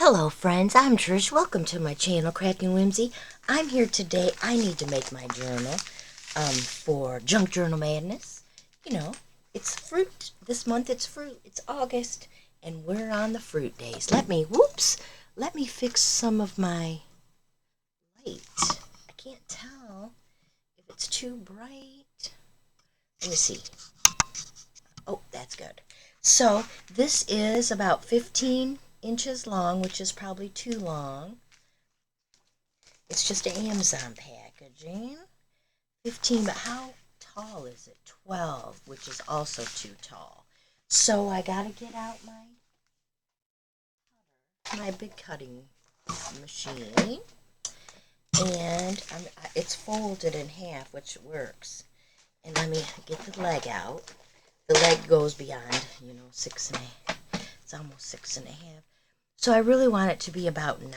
Hello friends, I'm Trish. Welcome to my channel, Crafty Whimsy. I'm here today. I need to make my journal for Junk Journal Madness. You know, it's fruit. This month it's fruit. It's August, and we're on the fruit days. Let me fix some of my light. I can't tell if it's too bright. Let me see. Oh, that's good. So, this is about 15 inches long, which is probably too long. It's just Amazon packaging. 15, but how tall is it? 12, which is also too tall. So I gotta get out my big cutting machine, and it's folded in half, which works. And let me get the leg out. The leg goes beyond, 6.5. It's almost 6.5. So I really want it to be about 9.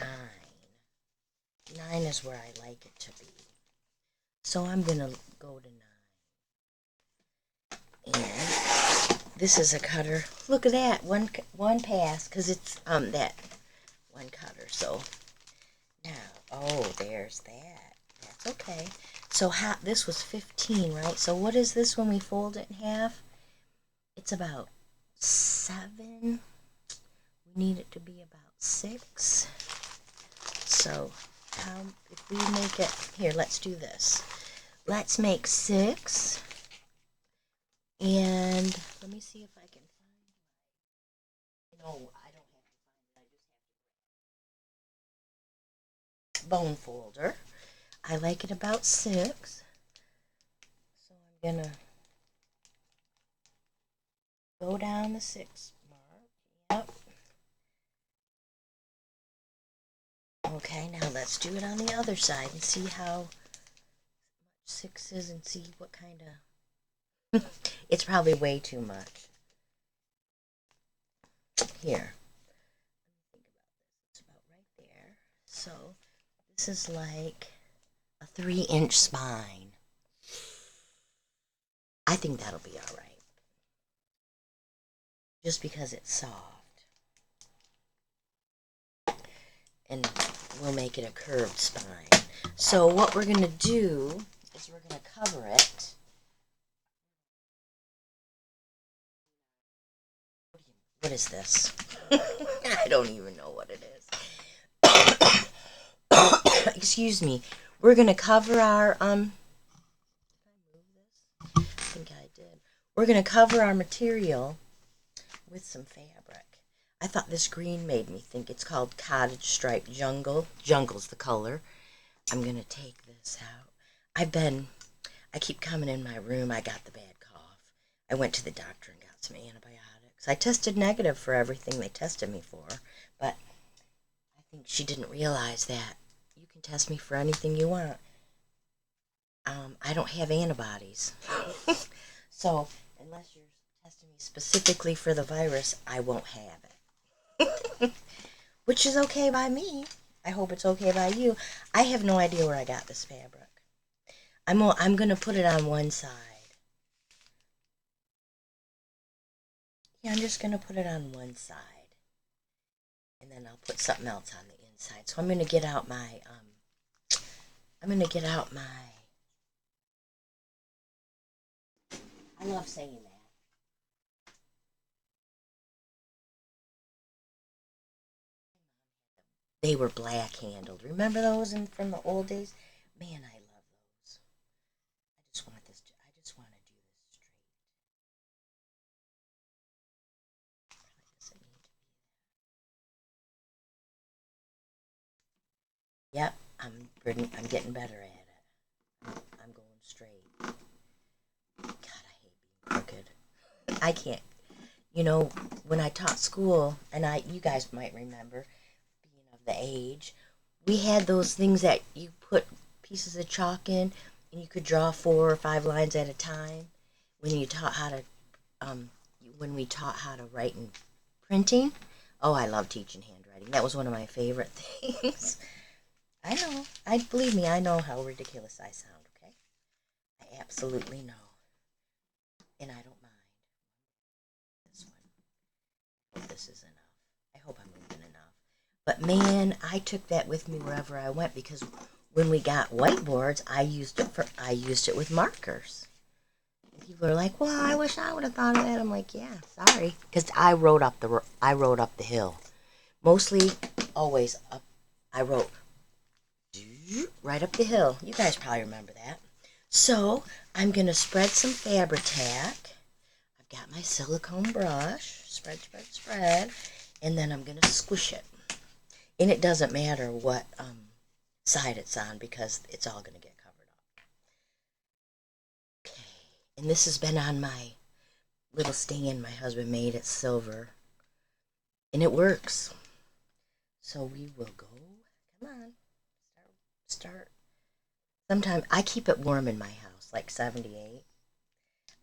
9 is where I like it to be. So I'm going to go to 9. And this is a cutter. Look at that. One pass, because it's that one cutter. So now, oh, there's that. That's okay. So this was 15, right? So what is this when we fold it in half? It's about 7. We need it to be about 6. So if we make it, here, let's do this. Let's make 6. And let me see if I can find, I don't have to find it. I just have to bone folder. I like it about 6. So I'm going to go down the 6 mark. Yep. Okay, now let's do it on the other side and see how much 6 is and see what kind of... It's probably way too much. Here. It's about right there. So this is like a 3-inch spine. I think that'll be all right. Just because it's soft. And we'll make it a curved spine. So what we're going to do is we're going to cover it. What is this? I don't even know what it is. Excuse me. We're going to cover our, did I move this? I think I did. We're going to cover our material with some fabric. I thought this green made me think it's called Cottage Stripe Jungle. Jungle's the color. I'm going to take this out. I keep coming in my room. I got the bad cough. I went to the doctor and got some antibiotics. I tested negative for everything they tested me for, but I think she didn't realize that you can test me for anything you want. I don't have antibodies. So, unless you're testing me specifically for the virus, I won't have it. Which is okay by me. I hope it's okay by you. I have no idea where I got this fabric. I'm going to put it on one side. Yeah, I'm just going to put it on one side. And then I'll put something else on the inside. So I'm going to get out my, I love saying that. They were black handled. Remember those from the old days? Man, I love those. I just want to do this straight. Probably doesn't need to be. Yep, I'm getting better at it. I'm going straight. God, I hate being crooked. I can't. When I taught school, and you guys might remember, being of the age, we had those things that you put pieces of chalk in, and you could draw 4 or 5 lines at a time. When you taught how to, when we taught how to write and printing. Oh, I love teaching handwriting. That was one of my favorite things. I know. Believe me, I know how ridiculous I sound. Okay, I absolutely know, and I don't mind. This one. I hope this is enough. I hope I'm moving enough. But man, I took that with me wherever I went because when we got whiteboards, I used it with markers. And people are like, "Well, I wish I would have thought of that." I'm like, "Yeah, sorry," because I wrote up the hill. Mostly, always up. I wrote right up the hill. You guys probably remember that. So I'm gonna spread some Fabri-Tac. I've got my silicone brush. Spread, spread, spread, and then I'm gonna squish it. And it doesn't matter what side it's on because it's all going to get covered up. Okay, and this has been on my little stand my husband made. It's silver, and it works. So we will go. Come on, start. Sometimes I keep it warm in my house, like 78.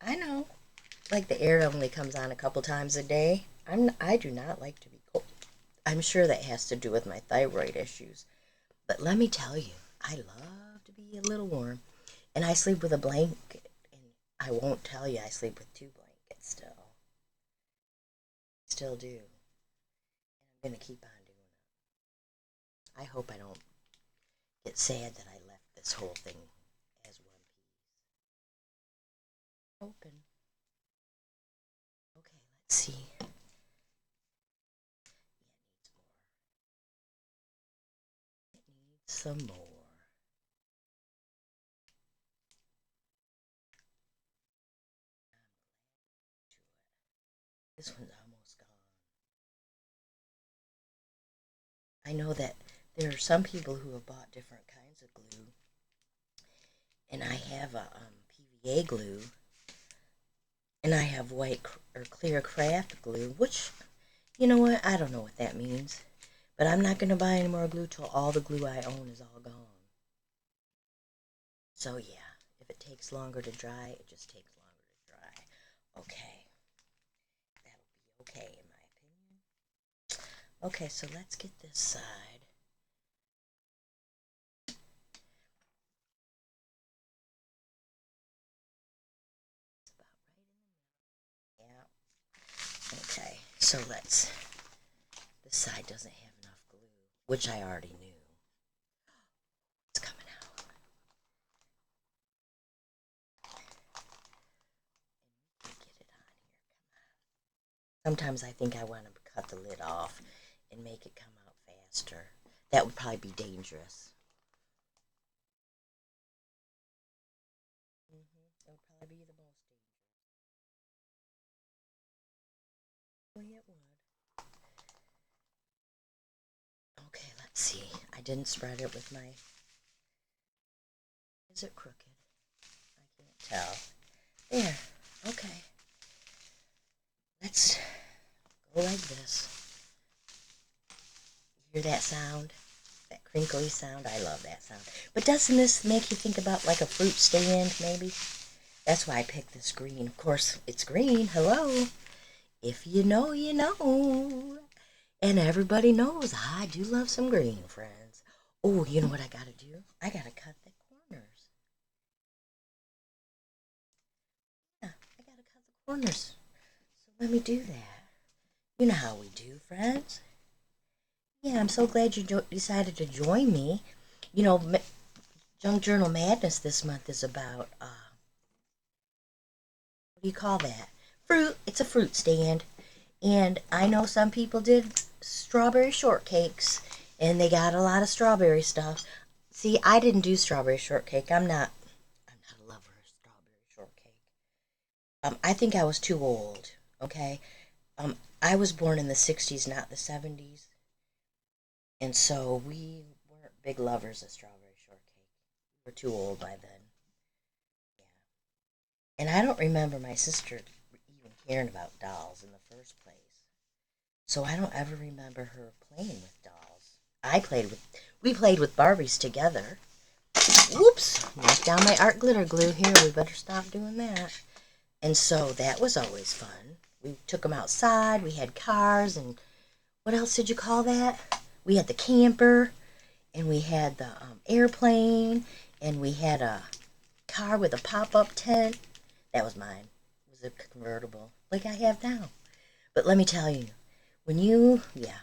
I know, like the air only comes on a couple times a day. I do not like to be cold. I'm sure that has to do with my thyroid issues. But let me tell you, I love to be a little warm. And I sleep with a blanket. And I won't tell you I sleep with 2 blankets still. Still do. And I'm going to keep on doing it. I hope I don't get sad that I left this whole thing as one piece. Open. Okay, let's see. It needs some more. This one's almost gone. I know that there are some people who have bought different kinds of glue. And I have a PVA glue. And I have white or clear craft glue, which, you know what, I don't know what that means. But I'm not going to buy any more glue till all the glue I own is all gone. So yeah, if it takes longer to dry, it just takes longer to dry. Okay. That'll be okay in my opinion. Okay, so let's get this side. It's about right in the middle. Yeah. Okay, so let's, this side doesn't have enough glue, which I already knew. It's coming out. Get it on here. Sometimes I think I want to cut the lid off and make it come out faster. That would probably be dangerous. It would probably be the most dangerous. Well, it would. Okay, let's see. I didn't spread it with my... Is it crooked? I can't tell. There. Okay. Let's go like this. You hear that sound? That crinkly sound? I love that sound. But doesn't this make you think about like a fruit stand, maybe? That's why I picked this green. Of course, it's green. Hello. If you know, you know. And everybody knows I do love some green, friends. Oh, you know what I gotta do? I gotta cut the corners. Yeah, I gotta cut the corners. So let me do that. You know how we do, friends. Yeah, I'm so glad you decided to join me. You know, Junk Journal Madness this month is about, what do you call that? Fruit. It's a fruit stand. And I know some people did strawberry shortcakes, and they got a lot of strawberry stuff. See, I didn't do strawberry shortcake. I'm not a lover of strawberry shortcake. I think I was too old. Okay, I was born in the '60s, not the '70s, and so we weren't big lovers of strawberry shortcake. We were too old by then. Yeah, and I don't remember my sister even caring about dolls in the first place. So I don't ever remember her playing with dolls. We played with Barbies together. Whoops, knocked down my art glitter glue here. We better stop doing that. And so that was always fun. We took them outside. We had cars, and what else did you call that? We had the camper, and we had the airplane, and we had a car with a pop-up tent. That was mine. It was a convertible, like I have now. But let me tell you, when you, yeah,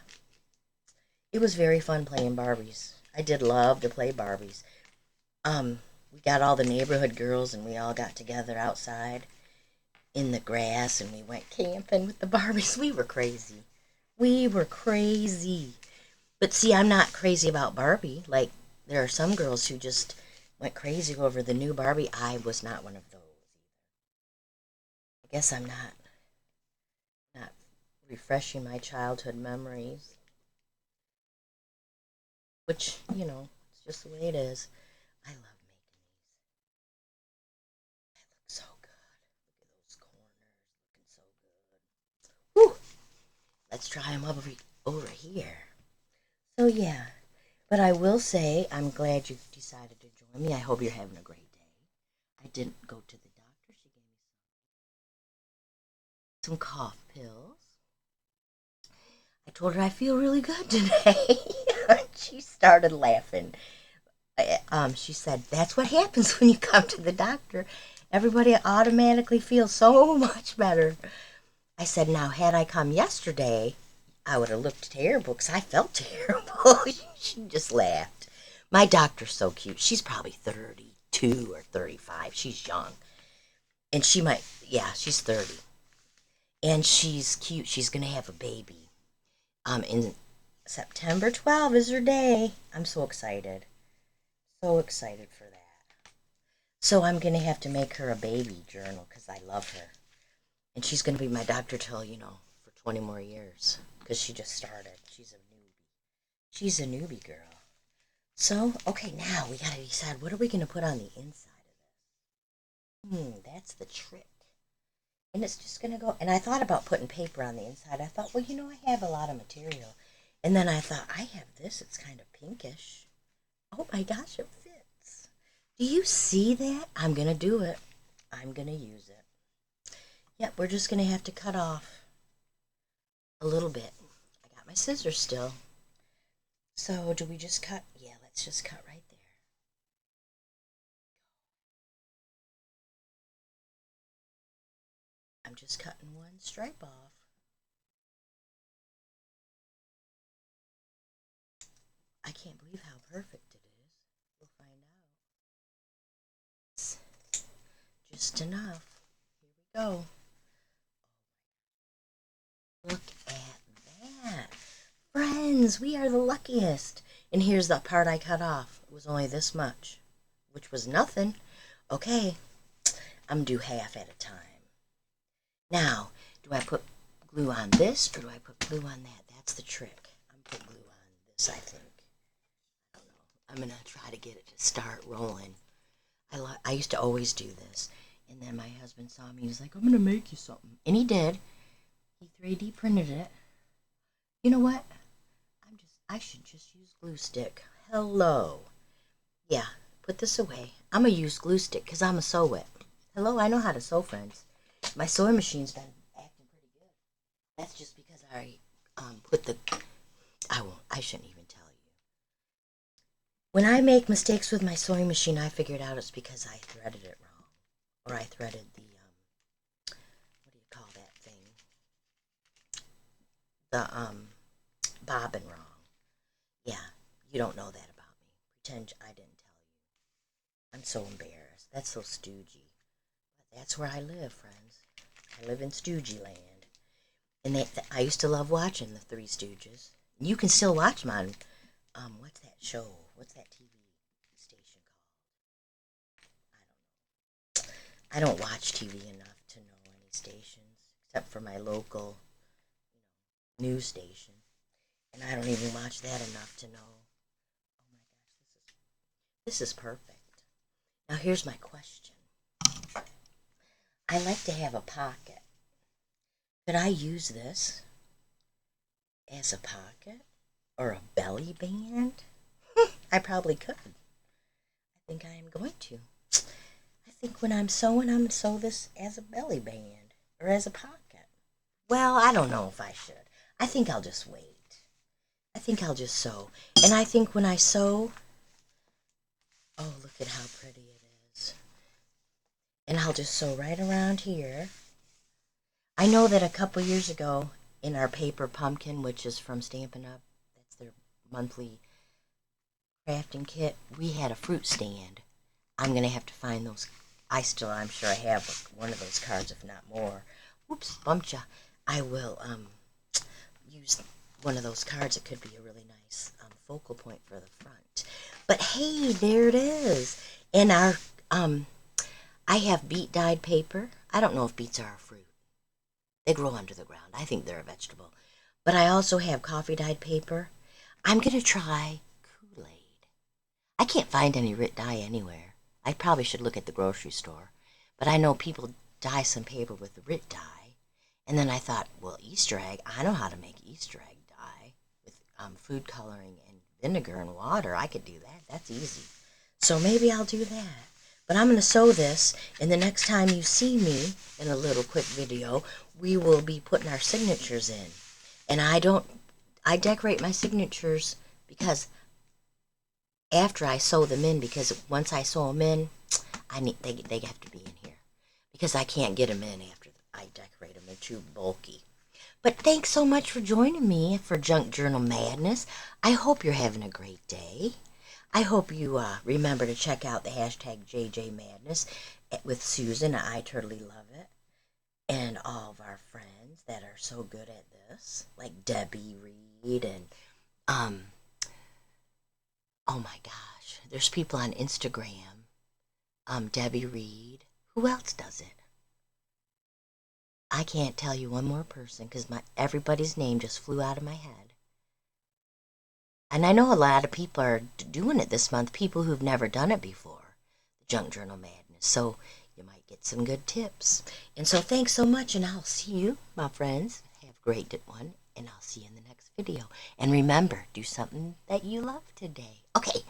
it was very fun playing Barbies. I did love to play Barbies. We got all the neighborhood girls and we all got together outside in the grass and we went camping with the Barbies. We were crazy. We were crazy. But see, I'm not crazy about Barbie. Like, there are some girls who just went crazy over the new Barbie. I was not one of those. I guess I'm not refreshing my childhood memories. Which, it's just the way it is. I love making these. They look so good. Look at those corners looking so good. Whew! Let's try them over here. So yeah, but I will say I'm glad you decided to join me. I hope you're having a great day. I didn't go to the doctor. She gave me some cough pills. I told her I feel really good today. She started laughing. She said, that's what happens when you come to the doctor. Everybody automatically feels so much better. I said, now, had I come yesterday, I would have looked terrible because I felt terrible. She just laughed. My doctor's so cute. She's probably 32 or 35. She's young. And she's 30. And she's cute. She's going to have a baby. In September 12 is her day. I'm so excited. So excited for that. So I'm going to have to make her a baby journal because I love her. And she's going to be my doctor till, for 20 more years. Because she just started. She's a newbie. She's a newbie girl. So, okay, now we got to decide what are we going to put on the inside of this. That's the trick. And it's just going to go. And I thought about putting paper on the inside. I thought, well, I have a lot of material. And then I thought, I have this. It's kind of pinkish. Oh my gosh, it fits. Do you see that? I'm going to do it. I'm going to use it. Yep, we're just going to have to cut off a little bit. I got my scissors still. So do we just cut? Yeah, let's just cut right there. I'm just cutting one stripe off. I can't believe how perfect it is. We'll find out. It's just enough. Here we go. Look at that. Friends, we are the luckiest. And here's the part I cut off. It was only this much, which was nothing. Okay, I'm going to do half at a time. Now, do I put glue on this or do I put glue on that? That's the trick. I'm going to put glue on this, I think. I don't know. I'm going to try to get it to start rolling. I used to always do this. And then my husband saw me. He was like, I'm going to make you something. And he did. He 3D printed it. You know what? I should just use glue stick. Hello. Yeah, put this away. I'm going to use glue stick because I'm a sew it. Hello, I know how to sew, friends. My sewing machine's been acting pretty good. That's just because I I shouldn't even tell you. When I make mistakes with my sewing machine, I figured out it's because I threaded it wrong. Or I threaded the, what do you call that thing? The, bobbin wrong. Yeah, you don't know that about me. Pretend I didn't tell you. I'm so embarrassed. That's so stoogey. But that's where I live, friends. I live in Stoogey land. And I used to love watching the Three Stooges. You can still watch them on, what's that show? What's that TV station called? I don't watch TV enough to know any stations, except for my local news station. And I don't even watch that enough to know. Oh my gosh, this is perfect. Now here's my question. I like to have a pocket. Could I use this as a pocket or a belly band? I probably could. I think I am going to. I think when I'm sewing, I'm going to sew this as a belly band or as a pocket. Well, I don't know if I should. I think I'll just wait. I think I'll just sew. And I think when I sew, oh, look at how pretty it is. And I'll just sew right around here. I know that a couple years ago in our paper pumpkin, which is from Stampin' Up, that's their monthly crafting kit, we had a fruit stand. I'm going to have to find those. I'm sure I have one of those cards, if not more. Oops, bumped ya. I will use one of those cards. It could be a really nice focal point for the front. But hey, there it is. And I have beet dyed paper. I don't know if beets are a fruit. They grow under the ground. I think they're a vegetable. But I also have coffee dyed paper. I'm going to try Kool-Aid. I can't find any RIT dye anywhere. I probably should look at the grocery store. But I know people dye some paper with the RIT dye. And then I thought, well, Easter egg, I know how to make Easter egg dye with food coloring and vinegar and water. I could do that. That's easy. So maybe I'll do that. But I'm going to sew this, and the next time you see me in a little quick video, we will be putting our signatures in. And I decorate my signatures because after I sew them in, because once I sew them in, they have to be in here. Because I can't get them in after I decorate them. They're too bulky. But thanks so much for joining me for Junk Journal Madness. I hope you're having a great day. I hope you remember to check out the hashtag jjmadness with Susan. I totally love it. And all of our friends that are so good at this, like Debbie Reed and, oh my gosh, there's people on Instagram, Debbie Reed. Who else does it? I can't tell you one more person because everybody's name just flew out of my head. And I know a lot of people are doing it this month, people who've never done it before, the Junk Journal Madness. So you might get some good tips. And so thanks so much, and I'll see you, my friends. Have a great one, and I'll see you in the next video. And remember, do something that you love today. Okay,